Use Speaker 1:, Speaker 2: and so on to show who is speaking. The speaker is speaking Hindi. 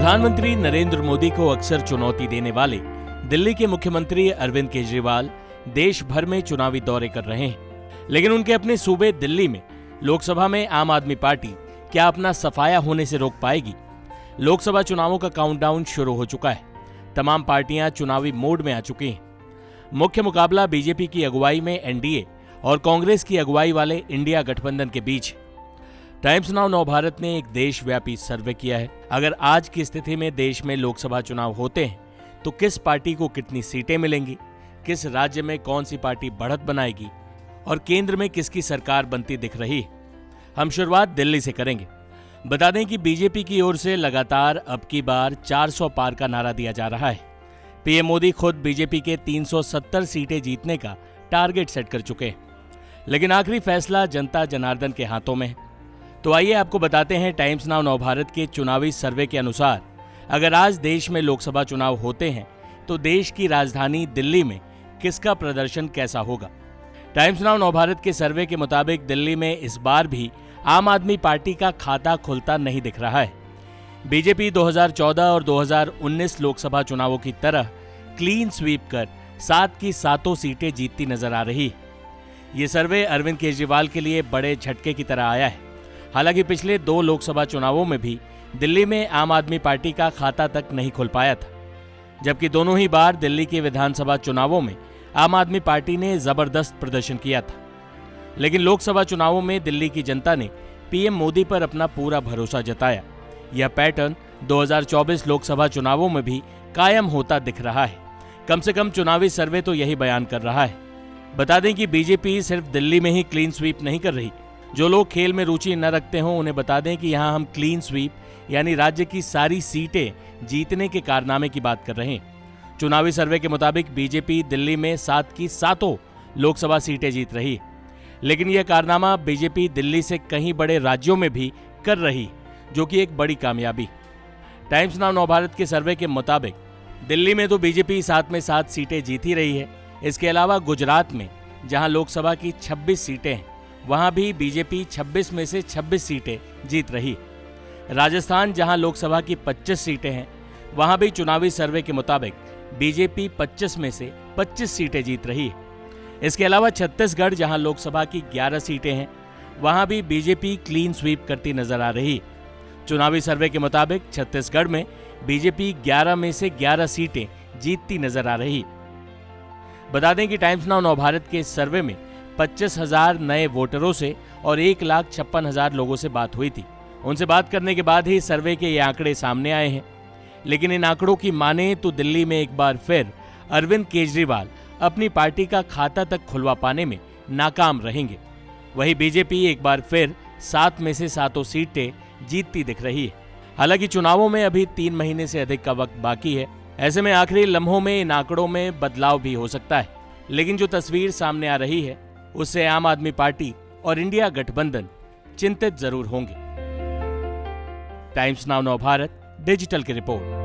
Speaker 1: प्रधानमंत्री नरेंद्र मोदी को अक्सर चुनौती देने वाले दिल्ली के मुख्यमंत्री अरविंद केजरीवाल देश भर में चुनावी दौरे कर रहे हैं, लेकिन उनके अपने सूबे दिल्ली में लोकसभा में आम आदमी पार्टी क्या अपना सफाया होने से रोक पाएगी? लोकसभा चुनावों का काउंटडाउन शुरू हो चुका है। तमाम पार्टियां चुनावी मोड में आ चुकी हैं। मुख्य मुकाबला बीजेपी की अगुवाई में एनडीए और कांग्रेस की अगुवाई वाले इंडिया गठबंधन के बीच है। टाइम्स नाउ नवभारत ने एक देशव्यापी सर्वे किया है। अगर आज की स्थिति में देश में लोकसभा चुनाव होते हैं तो किस पार्टी को कितनी सीटें मिलेंगी, किस राज्य में कौन सी पार्टी बढ़त बनाएगी और केंद्र में किसकी सरकार बनती दिख रही है। हम शुरुआत दिल्ली से करेंगे। बता दें कि बीजेपी की ओर से लगातार अब की बार 400 पार का नारा दिया जा रहा है। पीएम मोदी खुद बीजेपी के 370 सीटें जीतने का टारगेट सेट कर चुके हैं, लेकिन आखिरी फैसला जनता जनार्दन के हाथों में है। तो आइए आपको बताते हैं टाइम्स नाउ नवभारत के चुनावी सर्वे के अनुसार अगर आज देश में लोकसभा चुनाव होते हैं तो देश की राजधानी दिल्ली में किसका प्रदर्शन कैसा होगा। टाइम्स नाउ नवभारत के सर्वे के मुताबिक दिल्ली में इस बार भी आम आदमी पार्टी का खाता खुलता नहीं दिख रहा है। बीजेपी 2014 और 2019 लोकसभा चुनावों की तरह क्लीन स्वीप कर 7 की 7 सीटें जीतती नजर आ रही है। ये सर्वे अरविंद केजरीवाल के लिए बड़े झटके की तरह आया है। हालांकि पिछले 2 लोकसभा चुनावों में भी दिल्ली में आम आदमी पार्टी का खाता तक नहीं खुल पाया था, जबकि दोनों ही बार दिल्ली के विधानसभा चुनावों में आम आदमी पार्टी ने जबरदस्त प्रदर्शन किया था। लेकिन लोकसभा चुनावों में दिल्ली की जनता ने पीएम मोदी पर अपना पूरा भरोसा जताया। यह पैटर्न 2024 लोकसभा चुनावों में भी कायम होता दिख रहा है। कम से कम चुनावी सर्वे तो यही बयान कर रहा है। बता दें कि बीजेपी सिर्फ दिल्ली में ही क्लीन स्वीप नहीं कर रही। जो लोग खेल में रुचि न रखते हों उन्हें बता दें कि यहां हम क्लीन स्वीप यानी राज्य की सारी सीटें जीतने के कारनामे की बात कर रहे हैं। चुनावी सर्वे के मुताबिक बीजेपी दिल्ली में 7 की 7 लोकसभा सीटें जीत रही, लेकिन यह कारनामा बीजेपी दिल्ली से कहीं बड़े राज्यों में भी कर रही, जो कि एक बड़ी कामयाबी। टाइम्स नाउ नवभारत के सर्वे के मुताबिक दिल्ली में तो बीजेपी 7 में 7 सीटें जीत ही रही है। इसके अलावा गुजरात में जहां लोकसभा की 26 सीटें हैं वहां भी बीजेपी 26 में से 26 सीटें जीत रही। राजस्थान जहां लोकसभा की 25 सीटें हैं वहां भी चुनावी सर्वे के मुताबिक बीजेपी 25 में से 25 सीटें जीत रही है। इसके अलावा छत्तीसगढ़ जहां लोकसभा की 11 सीटें हैं वहां भी बीजेपी क्लीन स्वीप करती नजर आ रही। चुनावी सर्वे के मुताबिक छत्तीसगढ़ में बीजेपी 11 में से 11 सीटें जीतती नजर आ रही। बता दें कि टाइम्स नाउ नवभारत के इस सर्वे में 25,000 नए वोटरों से और 1,56,000 लोगों से बात हुई थी। उनसे बात करने के बाद ही सर्वे के ये आंकड़े सामने आए हैं। लेकिन इन आंकड़ों की माने तो दिल्ली में एक बार फिर अरविंद केजरीवाल अपनी पार्टी का खाता तक खुलवा पाने में नाकाम रहेंगे। वहीं बीजेपी एक बार फिर 7 में से 7 सीटें जीतती दिख रही है। हालांकि चुनावों में अभी 3 महीने से अधिक का वक्त बाकी है। ऐसे में आखिरी लम्हों में इन आंकड़ों में बदलाव भी हो सकता है, लेकिन जो तस्वीर सामने आ रही है उससे आम आदमी पार्टी और इंडिया गठबंधन चिंतित जरूर होंगे। टाइम्स नाउ नवभारत डिजिटल की रिपोर्ट।